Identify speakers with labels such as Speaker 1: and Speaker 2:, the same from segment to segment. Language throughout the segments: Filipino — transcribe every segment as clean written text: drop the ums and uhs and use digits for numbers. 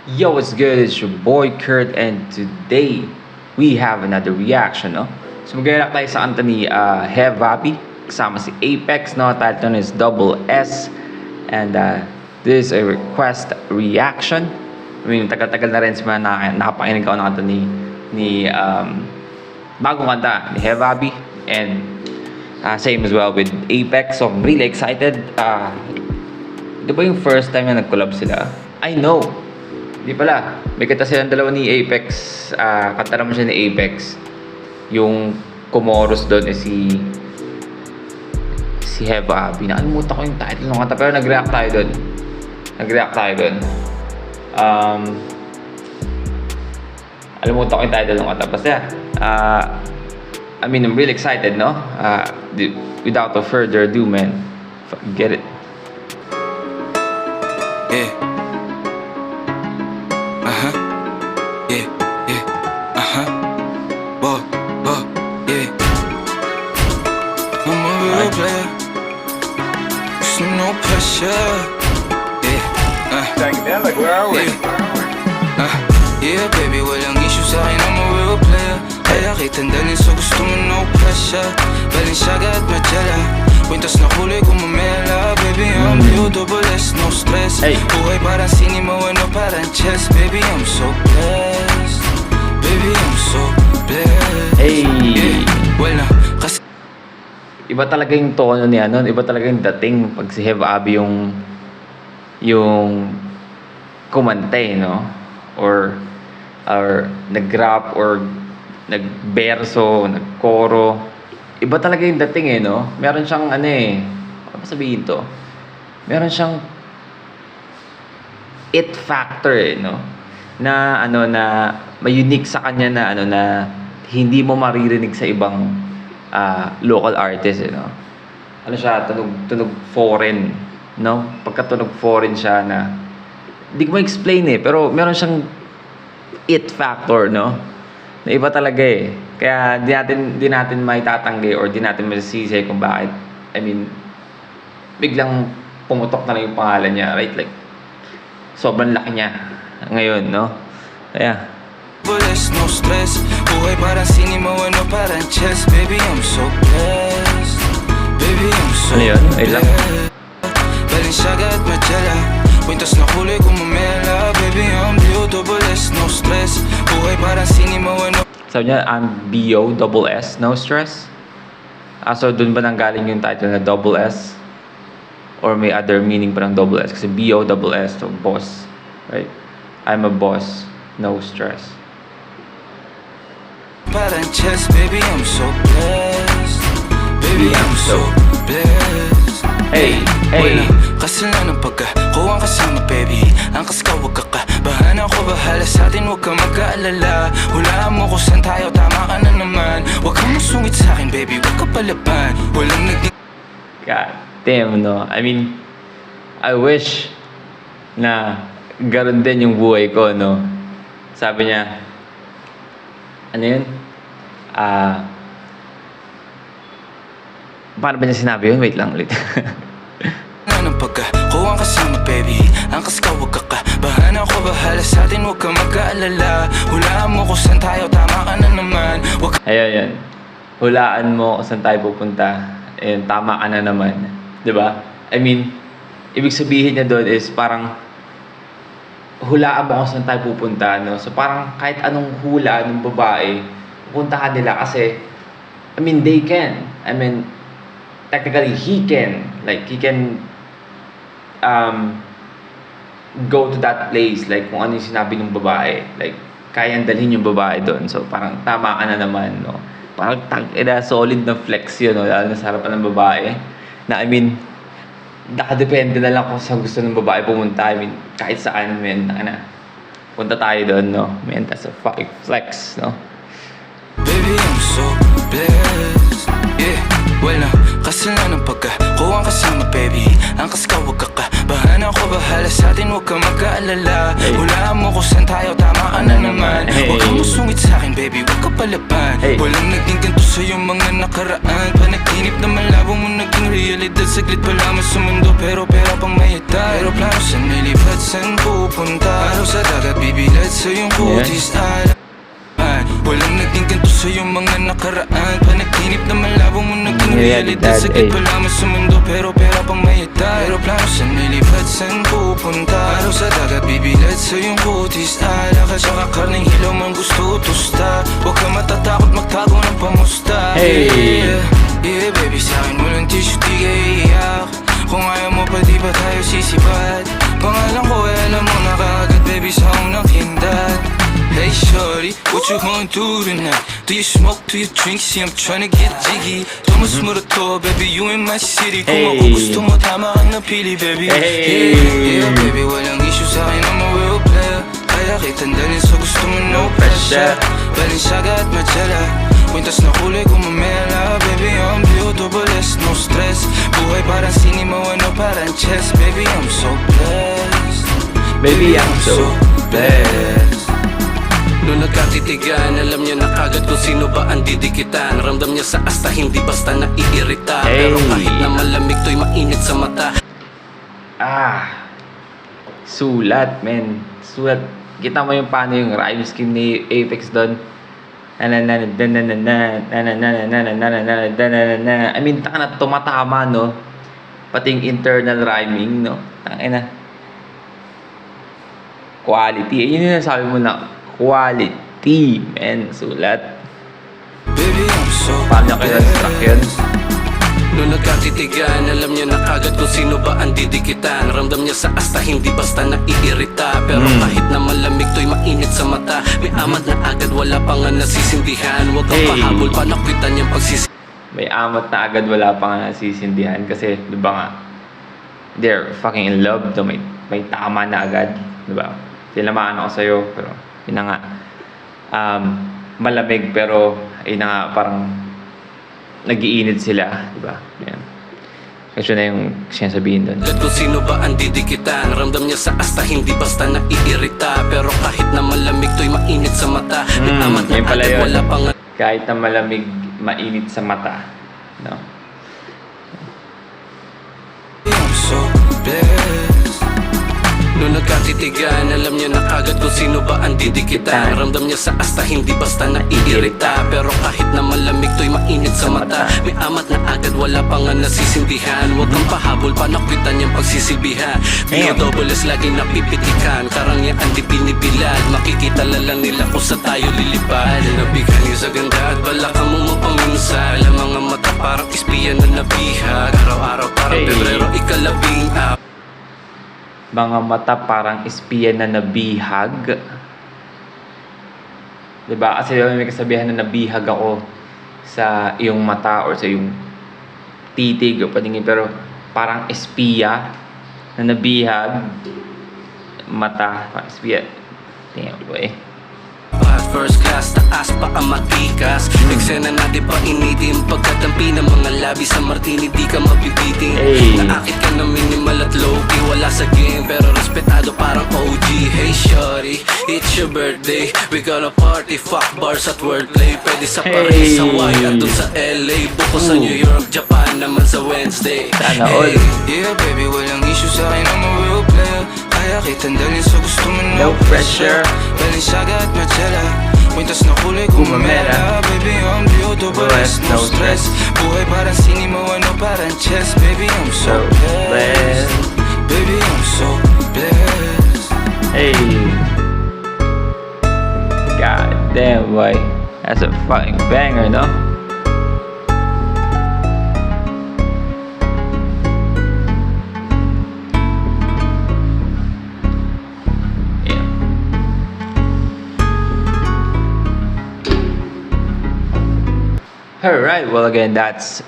Speaker 1: Yo, what's good? It's your boy Kurt, and today we have another reaction, no? So mag-react tayo sa kanta ni Hev Happy kasama si Apex, no? Title nun is Double S, and this is a request reaction. I mean, tagal-tagal na rin sa mga nakapakinig ako ng kanta ni bagong kanta ni Hev Happy, and same as well with Apex. So I'm really excited. Di ba yung first time na nag-collab sila? I know. Di pala. May kanta silang dalawa ni Apex. Kanta naman siya ni Apex. Yung kumoros doon is si Hev Happy. Nakalimutan ko yung title ng kanta, pero nag-react tayo doon. Alimutan ko yung title ng kanta. Basta I mean, I'm really excited, no? Without further ado, man, get it.
Speaker 2: Yeah. Yeah, yeah. Whoa, whoa, yeah. I'm a real player. So no pressure. Yeah.
Speaker 3: Psychedelic, where are we?
Speaker 2: Yeah, baby, walang issue sa'kin. I'm a real player. Kaya kitang dalhin, so gusto mo no pressure. Balenciaga at Magella. Kwintas na kulay gumamela. Baby, I'm you, double S, no stress.
Speaker 1: Hey.
Speaker 2: Buhay parang sinimo, ano parang chess. Baby, I'm so blessed. Baby, I'm so blessed.
Speaker 1: Hey!
Speaker 2: Yeah, well na, kasi
Speaker 1: Iba talaga yung tono niya, no? Iba talaga yung dating pag si Hev Happy yung kumante, no? Or nag-rap or nag-verso, nag-coro. Iba talaga yung dating, no? Meron siyang ano ano ba sabihin to? Meron siyang it factor, no? Na may unique sa kanya na na hindi mo maririnig sa ibang local artist, no? Ano siya, tunog foreign, no? Pagka tunog foreign siya na hindi ko ma-explain pero meron siyang it factor, no? Na iba talaga Kaya di natin maitatanggi or di natin masisisi kung bakit. I mean, biglang pumutok na lang yung pangalan niya, right? Like, sobrang laki niya ngayon, no? Kaya,
Speaker 2: blessed, no stress. Buhay parang sinimo, ano parang chess. Baby, I'm so blessed. Baby, I'm so
Speaker 1: Ano yun? Wait lang.
Speaker 2: blessed. Balenciaga at Magella. Kwintas na kulay gumamela. Baby, I'm you, double S, no stress. Buhay parang sinimo, ano
Speaker 1: sabi niya, I'm B.O. double S, no stress. So dun ba nanggaling yung title na double S? Or may other meaning pa ng double S? Kasi B.O. double S, so boss, right? I'm a boss, no stress.
Speaker 2: parang chess. Baby, I'm so blessed. Baby, I'm so blessed.
Speaker 1: Hey, hey.
Speaker 2: Kasalanan pagka kuwang kasama, baby. Angkas ka, wag ka bahana ko, bahala sa atin, wag ka mag-aalala. Hulaan mo kung saan tayo, tama ka na naman. Wag kang masungit sa akin, baby, wag ka palaban. Walang
Speaker 1: God damn, no? I mean, I wish na garon din yung buhay ko, no? Sabi niya, ano yun? Paano ba niya sinabi yun? Wait lang ulit.
Speaker 2: ng pagka kuwang kasama, baby. Angkas ka, wag ka bahana ko, bahala sa atin, wag ka mag-aalala. Hulaan mo kung saan tayo, tama ka na naman. Wag
Speaker 1: Ayan. Hulaan mo kung saan tayo pupunta. Ayun, tama ka na naman. 'Di ba? I mean, ibig sabihin niya doon is parang hulaan mo kung saan tayo pupunta, no? So parang kahit anong hula ng babae, pupuntahan nila kasi I mean, they can. I mean, technically he can. Like he can go to that place, like kung ano yung sinabi ng babae, like kayang dalhin yung babae doon. So parang tama ka na naman, no? Parang solid na flex yun, no? Lalo na sa harapan ng babae na I mean, nakadepende na lang kung saan gusto ng babae pumunta. I mean, kahit saan, men, punta tayo doon, no? Man, that's a fucking flex, no?
Speaker 2: baby, I'm so blessed. Yeah, well na, kasalanan pagka kuwang kasama, baby. Angkas ka, wag ka bahana ako bahala sa atin, huwag ka mag-aalala. Hulaan mo kung saan tayo, tama ka na naman. Huwag kang musungit sa'kin baby, huwag ka palaban. Walang naging ganito sa'yo mga nakaraan. Panaginip na malabo mo naging realidad. Saglit pa lamang sa mundo pero pera pang mayatay. Pero plano saan nilipad, saan pupunta? Araw sa dagat bibilad sa iyong kutis alaman. Walang naging ganito sa iyong mga nakaraan. Panaginip na malabo mo naging realidad. Saglit pa lamang sa mundo pero pera pang mayatay. Pero plano saan nilipad, saan pupunta? Araw sa dagat bibilad sa iyong kutis alakad. Saka karning hilaw man gusto tusta. Huwag ka matatakot magtago ng pamusta. Yeah baby, sa'kin walang tissue, di ka iiyak. Kung ayaw mo pa di ba tayo sisipat? Pangalan ko ay alam mo na kaagad baby sa unang hindat. Hey shorty, what you gonna do tonight? Do you smoke, do you drink? See I'm tryna get jiggy. Thomas Murato, baby, you in my city. Kung ako gusto mo, tama kang napili, baby. Yeah, baby, walang issue sa'kin, I'm a real player. Kaya kitang dalhin sa gusto mo, no pressure. Balenciaga at Magella, kwintas na kulay gumamela. Baby, I'm beautiful, less, no stress. Buhay parang cinema, ano parang chess. Baby, I'm so blessed.
Speaker 1: Baby, I'm so blessed.
Speaker 3: Noong nagkatitigan, alam niya na kagad kung sino ba ang didikitan. Ramdam niya sa asta, hindi basta naiirita. Pero kahit na malamig to'y mainit sa mata.
Speaker 1: Sulat, men. Sulat. Kita mo yung paano yung rhyme scheme ni Apex doon. I mean, taka na tumatama, no? Pati yung internal rhyming, no? Tangina. Quality. Yun yung sabi mo na quality, men. Sulat.
Speaker 2: Baby, I'm so
Speaker 1: Paano niya kaya struck yun?
Speaker 3: Noong nagkatitigan, alam niya na kagad kung sino ba ang didikitan. Ramdam niya sa asta, hindi basta naiirita. Pero kahit na malamig to'y mainit sa mata. May amat na agad, wala pa nga nasisindihan. Huwag kang pahabol, panakwitan niyang
Speaker 1: May amat na agad, wala pa nga nasisindihan. Kasi, di ba nga, they're fucking in love. So, may tama na agad. Di ba? Tinamaan ako sa'yo, pero yun na nga. Malamig, pero yun na nga, parang nag-iinit sila, di ba? Yan. Kasi na yung sinasabihin doon.
Speaker 3: Kung sino ba ang didikitan. Ramdam niya sa asta, hindi basta naiirita. Pero kahit na malamig to'y mainit sa mata. May amat na agad, wala pa nga.
Speaker 1: Kahit na malamig, mainit sa mata. No?
Speaker 2: I'm so blessed.
Speaker 3: Noong nagkatitigan, alam niya na kagad kung sino ba ang didikitan. Ramdam niya sa asta, hindi basta naiirita. Pero kahit na malamig to'y mainit sa mata. May amat na agad, wala pa nga nasisindihan. Huwag kang pahabol, panakwitan niyang pagsisibihan. P.O.S. lagi napipitikan. Karangyaan di binibilad. Makikita lang nila kung sa tayo lilipad. Nabigyan niya sa ganda at balakang mo mapanginsal. Ang mga mata parang espiya na nabihag. Araw-araw parang Pebrero, ikalabing-apat.
Speaker 1: Mga mata parang espiya na nabihag. Diba? Kasi may kasabihan na nabihag ako sa iyong mata or sa iyong titig o paningin. Pero parang espiya na nabihag. Mata, parang espiya. Tingnan ko eh.
Speaker 3: First class, taas pa ang matikas. Eksena natin pa initin. Pagkatampi ng mga labi sa martini, di ka mabibiting. Naakit ka na minimal at low-key. Wala sa game, pero respetado parang OG. Hey shorty, it's your birthday. We gonna party, fuck bars at wordplay. Pwede sa Paris, Hawaii, andun sa LA. Buko sa New York, Japan naman sa Wednesday.
Speaker 1: Sana all.
Speaker 2: Yeah baby, walang issue sa'kin, I'm a real player. Kaya kitang dalhin sa gusto mo, no pressure. Balenciaga at Magella, kwintas na kulay gumamela. Baby, I'm beautiful, less, no stress. Buhay parang cinema, ano parang chess. Baby, I'm so blessed. Baby, I'm so blessed.
Speaker 1: Hey. God damn, boy. That's a fucking banger, no? Alright, well again, that's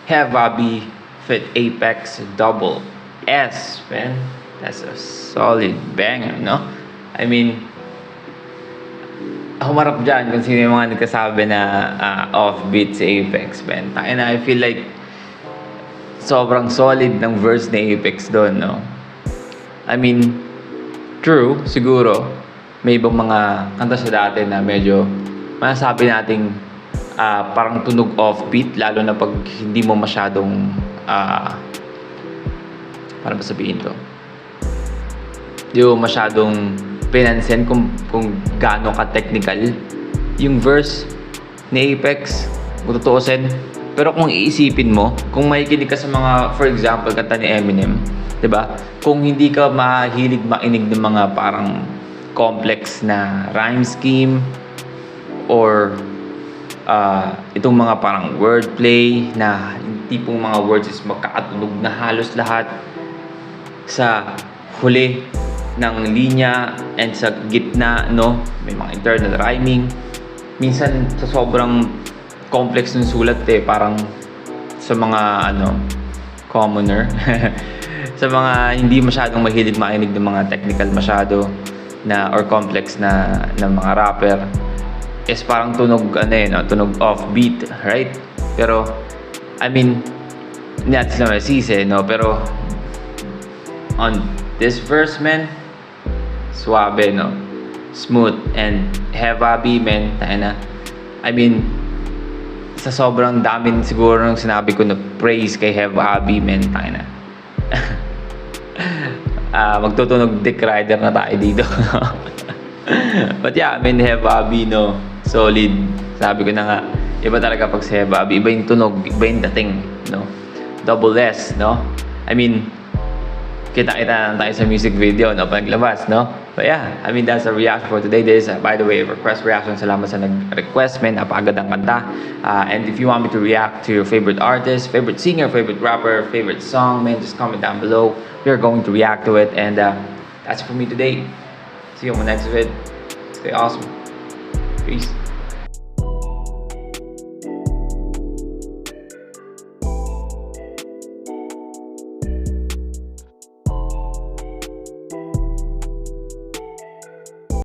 Speaker 1: Hevabi Fit Apex Double S, man. That's a solid banger, no? I mean, humarap dyan kung sino yung mga nagkasabi na offbeat si Apex, man. And I feel like sobrang solid ng verse ni Apex doon, no? I mean, true, siguro, may ibang mga kanta sa dati na medyo masasabi nating parang tunog offbeat, lalo na pag hindi mo masyadong paano ba sabihin to? Hindi mo masyadong pinansin kung gaano ka-technical yung verse ni Apex, kung tutuusin. Pero kung iisipin mo, kung makikinig ka sa mga, for example, kanta ni Eminem, 'di ba? Kung hindi ka mahilig makinig ng mga parang complex na rhyme scheme or itong mga parang wordplay na tipong mga words is magkakatunog na halos lahat sa huli ng linya and sa gitna, no? May mga internal rhyming. Minsan sa sobrang complex ng sulat parang sa mga commoner sa mga hindi masyadong mahilig makinig ng mga technical masyado na or complex na mga rapper is parang tunog tunog offbeat, right? Pero I mean, hindi natin sila masisi, no? Pero on this verse, man, suabe, no? Smooth and heavy, man. I mean, sa sobrang damin siguro nung sinabi ko na praise kay Heavy, man, magtutunog Dick Rider na tayo dito. But yeah, I mean, Heavy, no? Solid. Sabi ko na nga, iba talaga pag si Heavy. Iba yung tunog, iba yung dating, no? Double S, no? I mean, kita-kita na tayo sa music video, no? Paglabas, no? But yeah, I mean, that's a reaction for today. This is, by the way, request reaction. Salamat sa nag-request, man. Napakagad ang kanta. And if you want me to react to your favorite artist, favorite singer, favorite rapper, favorite song, man, just comment down below. We are going to react to it. And that's it for me today. See you on the next vid. Stay awesome. Peace.